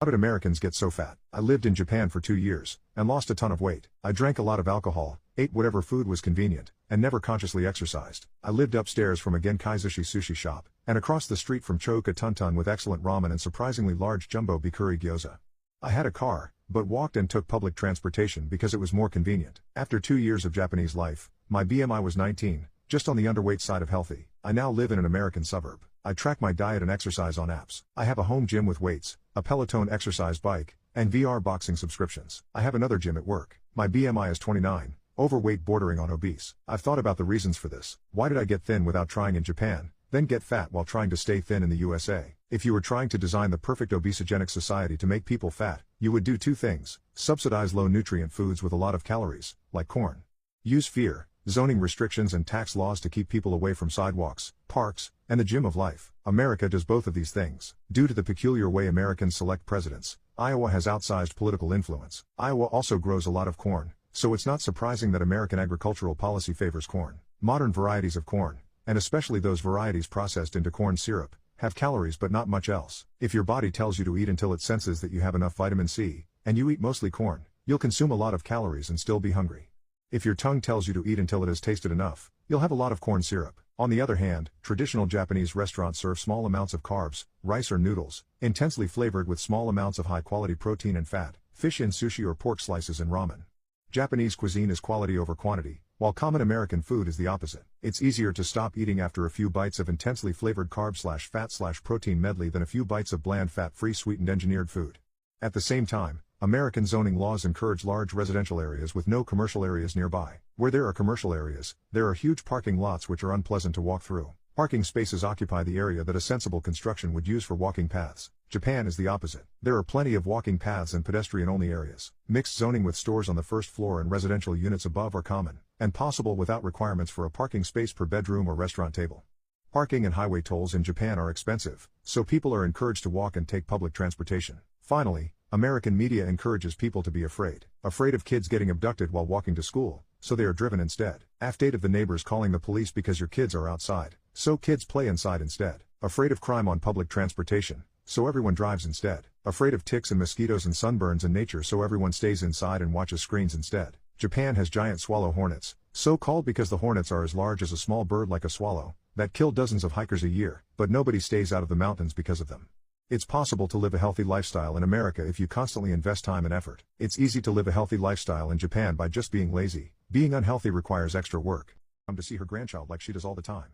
How did Americans get so fat? I lived in Japan for 2 years, and lost a ton of weight. I drank a lot of alcohol, ate whatever food was convenient, and never consciously exercised. I lived upstairs from a Genkaizushi sushi shop, and across the street from Choka Tuntun with excellent ramen and surprisingly large jumbo bikuri gyoza. I had a car, but walked and took public transportation because it was more convenient. After 2 years of Japanese life, my BMI was 19, just on the underweight side of healthy. I now live in an American suburb. I track my diet and exercise on apps. I have a home gym with weights, a Peloton exercise bike, and VR boxing subscriptions. I have another gym at work. My BMI is 29, overweight bordering on obese. I've thought about the reasons for this. Why did I get thin without trying in Japan, then get fat while trying to stay thin in the USA? If you were trying to design the perfect obesogenic society to make people fat, you would do 2 things: subsidize low-nutrient foods with a lot of calories, like corn. Use fear, zoning restrictions and tax laws to keep people away from sidewalks, parks, and the gym of life. America does both of these things. Due to the peculiar way Americans select presidents, Iowa has outsized political influence. Iowa also grows a lot of corn, so it's not surprising that American agricultural policy favors corn. Modern varieties of corn, and especially those varieties processed into corn syrup, have calories but not much else. If your body tells you to eat until it senses that you have enough vitamin C, and you eat mostly corn, you'll consume a lot of calories and still be hungry. If your tongue tells you to eat until it has tasted enough, you'll have a lot of corn syrup. On the other hand, traditional Japanese restaurants serve small amounts of carbs, rice or noodles, intensely flavored with small amounts of high-quality protein and fat, fish in sushi or pork slices in ramen. Japanese cuisine is quality over quantity, while common American food is the opposite. It's easier to stop eating after a few bites of intensely flavored carb/fat/protein medley than a few bites of bland fat-free sweetened engineered food. At the same time, American zoning laws encourage large residential areas with no commercial areas nearby. Where there are commercial areas, there are huge parking lots which are unpleasant to walk through. Parking spaces occupy the area that a sensible construction would use for walking paths. Japan is the opposite. There are plenty of walking paths and pedestrian-only areas. Mixed zoning with stores on the first floor and residential units above are common, and possible without requirements for a parking space per bedroom or restaurant table. Parking and highway tolls in Japan are expensive, so people are encouraged to walk and take public transportation. Finally, American media encourages people to be afraid of kids getting abducted while walking to school, so they are driven instead. Afraid of the neighbors calling the police because your kids are outside, so kids play inside instead. Afraid of crime on public transportation, so everyone drives instead. Afraid of ticks and mosquitoes and sunburns in nature, so everyone stays inside and watches screens instead. Japan has giant swallow hornets, so called because the hornets are as large as a small bird like a swallow, that kill dozens of hikers a year, but nobody stays out of the mountains because of them. It's possible to live a healthy lifestyle in America if you constantly invest time and effort. It's easy to live a healthy lifestyle in Japan by just being lazy. Being unhealthy requires extra work. Come to see her grandchild like she does all the time.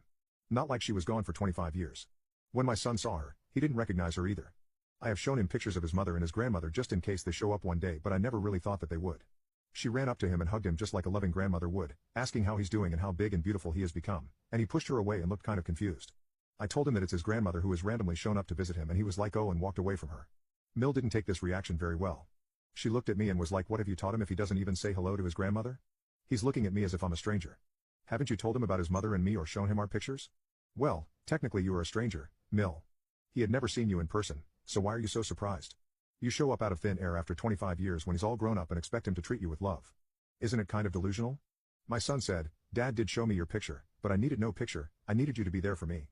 Not like she was gone for 25 years. When my son saw her, he didn't recognize her either. I have shown him pictures of his mother and his grandmother just in case they show up one day, but I never really thought that they would. She ran up to him and hugged him just like a loving grandmother would, asking how he's doing and how big and beautiful he has become, and he pushed her away and looked kind of confused. I told him that it's his grandmother who has randomly shown up to visit him, and he was like, oh, and walked away from her. Mill didn't take this reaction very well. She looked at me and was like, what have you taught him if he doesn't even say hello to his grandmother? He's looking at me as if I'm a stranger. Haven't you told him about his mother and me or shown him our pictures? Well, technically you are a stranger, Mill. He had never seen you in person, so why are you so surprised? You show up out of thin air after 25 years when he's all grown up and expect him to treat you with love. Isn't it kind of delusional? My son said, Dad did show me your picture, but I needed no picture, I needed you to be there for me.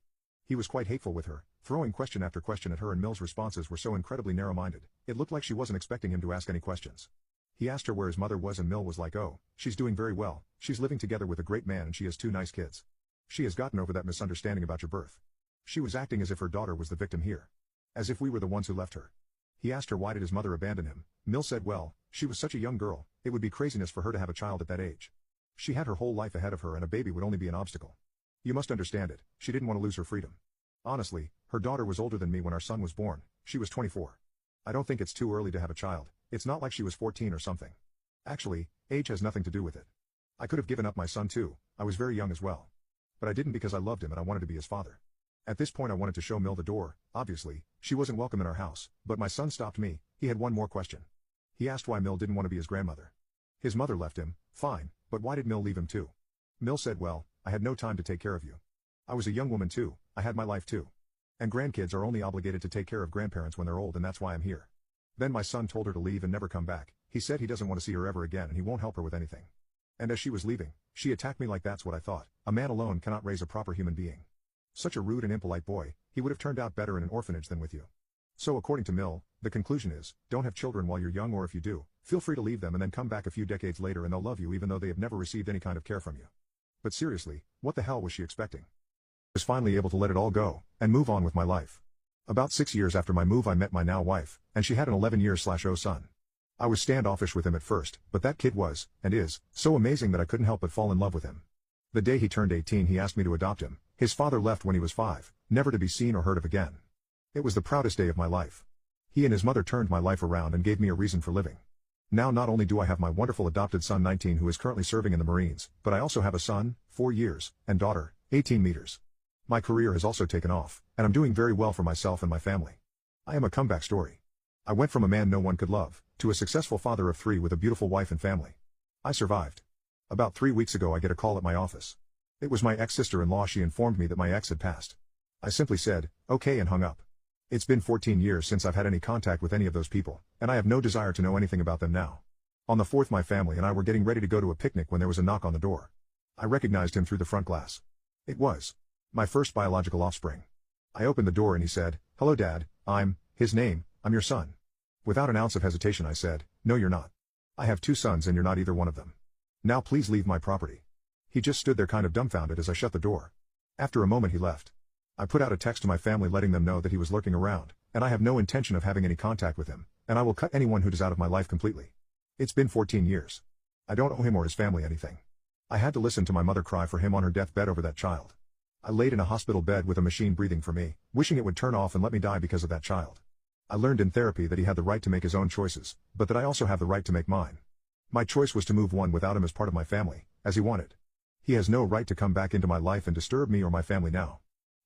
He was quite hateful with her, throwing question after question at her, and Mill's responses were so incredibly narrow-minded, it looked like she wasn't expecting him to ask any questions. He asked her where his mother was and Mill was like, oh, she's doing very well, she's living together with a great man and she has 2 nice kids. She has gotten over that misunderstanding about your birth. She was acting as if her daughter was the victim here. As if we were the ones who left her. He asked her why did his mother abandon him. Mill said, well, she was such a young girl, it would be craziness for her to have a child at that age. She had her whole life ahead of her and a baby would only be an obstacle. You must understand it, she didn't want to lose her freedom. Honestly, her daughter was older than me when our son was born, she was 24. I don't think it's too early to have a child, it's not like she was 14 or something. Actually, age has nothing to do with it. I could have given up my son too, I was very young as well. But I didn't because I loved him and I wanted to be his father. At this point I wanted to show Mill the door, obviously, she wasn't welcome in our house, but my son stopped me, he had one more question. He asked why Mill didn't want to be his grandmother. His mother left him, fine, but why did Mill leave him too? Mill said, well, I had no time to take care of you. I was a young woman too, I had my life too. And grandkids are only obligated to take care of grandparents when they're old, and that's why I'm here. Then my son told her to leave and never come back, he said he doesn't want to see her ever again and he won't help her with anything. And as she was leaving, she attacked me like that's what I thought, a man alone cannot raise a proper human being. Such a rude and impolite boy, he would have turned out better in an orphanage than with you. So according to Mill, The conclusion is, don't have children while you're young, or if you do, feel free to leave them and then come back a few decades later and they'll love you even though they have never received any kind of care from you. But seriously, what the hell was she expecting? I was finally able to let it all go, and move on with my life. About 6 years after my move I met my now wife, and she had an 11-year-old son. I was standoffish with him at first, but that kid was, and is, so amazing that I couldn't help but fall in love with him. The day he turned 18 he asked me to adopt him. His father left when he was 5, never to be seen or heard of again. It was the proudest day of my life. He and his mother turned my life around and gave me a reason for living. Now not only do I have my wonderful adopted son 19 who is currently serving in the Marines, but I also have a son, 4 years, and daughter, 18 meters. My career has also taken off, and I'm doing very well for myself and my family. I am a comeback story. I went from a man no one could love, to a successful father of 3 with a beautiful wife and family. I survived. About 3 weeks ago I get a call at my office. It was my ex-sister-in-law. She informed me that my ex had passed. I simply said, okay, and hung up. It's been 14 years since I've had any contact with any of those people, and I have no desire to know anything about them now. On the 4th my family and I were getting ready to go to a picnic when there was a knock on the door. I recognized him through the front glass. It was my first biological offspring. I opened the door and he said, hello Dad, I'm your son. Without an ounce of hesitation I said, no you're not. I have 2 sons and you're not either one of them. Now please leave my property. He just stood there kind of dumbfounded as I shut the door. After a moment he left. I put out a text to my family letting them know that he was lurking around, and I have no intention of having any contact with him, and I will cut anyone who is out of my life completely. It's been 14 years. I don't owe him or his family anything. I had to listen to my mother cry for him on her deathbed over that child. I laid in a hospital bed with a machine breathing for me, wishing it would turn off and let me die because of that child. I learned in therapy that he had the right to make his own choices, but that I also have the right to make mine. My choice was to move on without him as part of my family, as he wanted. He has no right to come back into my life and disturb me or my family now.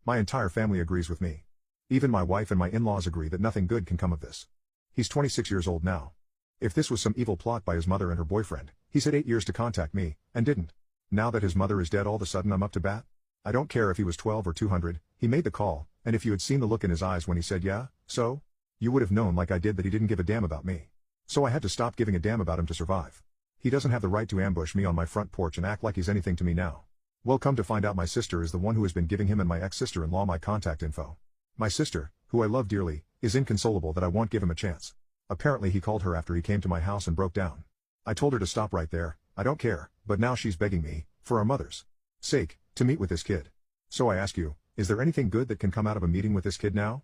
My entire family agrees with me. Even my wife and my in-laws agree that nothing good can come of this. He's 26 years old now. If this was some evil plot by his mother and her boyfriend, he's had 8 years to contact me, and didn't. Now that his mother is dead all of a sudden I'm up to bat? I don't care if he was 12 or 200, he made the call, and if you had seen the look in his eyes when he said yeah, so? You would have known like I did that he didn't give a damn about me. So I had to stop giving a damn about him to survive. He doesn't have the right to ambush me on my front porch and act like he's anything to me now. Well, come to find out my sister is the one who has been giving him and my ex-sister-in-law my contact info. My sister, who I love dearly, is inconsolable that I won't give him a chance. Apparently he called her after he came to my house and broke down. I told her to stop right there, I don't care, but now she's begging me, for our mother's sake, to meet with this kid. So I ask you, is there anything good that can come out of a meeting with this kid now?